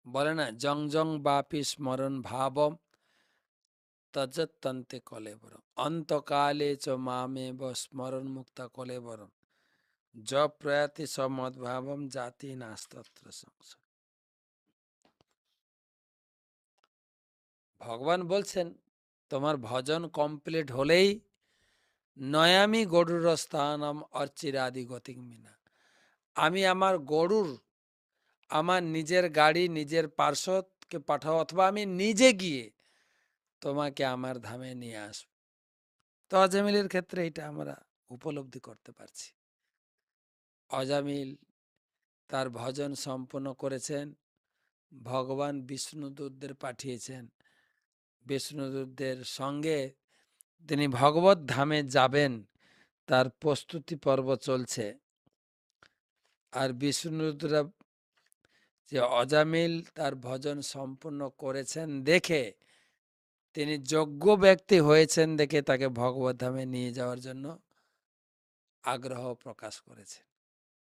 বলে না, জং জং বাপি স্মরণ ভাবম তজতন্তে কলেবরম অন্তকালে চ মামেব স্মরণ মুক্তা কলেবরম য প্রয়াতি সমদ্ভাবম জাতি নাস্তত্র সংশয়। ভগবান বলছেন তোমার ভজন কমপ্লিট হলেই নয়ামি গরুর স্থানম অর্চিরাদি গতিক মিনা, আমি আমার গরুর, আমার নিজের গাড়ি নিজের পার্শ্বদকে পাঠাও অথবা আমি নিজে গিয়ে তোমাকে আমার ধামে নিয়ে আসব। তো অজামিলের ক্ষেত্রে এটা আমরা উপলব্ধি করতে পারছি। অজামিল তার ভজন সম্পন্ন করেছেন, ভগবান বিষ্ণুদূতদের পাঠিয়েছেন, বিষ্ণুদূতদের সঙ্গে তিনি ভগবত ধামে যাবেন, তার প্রস্তুতি পর্ব চলছে। আর বিষ্ণুদূতরা যে অজামিল তার ভজন সম্পূর্ণ করেছেন দেখে, তিনি যোগ্য ব্যক্তি হয়েছেন দেখে তাকে ভগবত ধামে নিয়ে যাওয়ার জন্য আগ্রহ প্রকাশ করেছেন।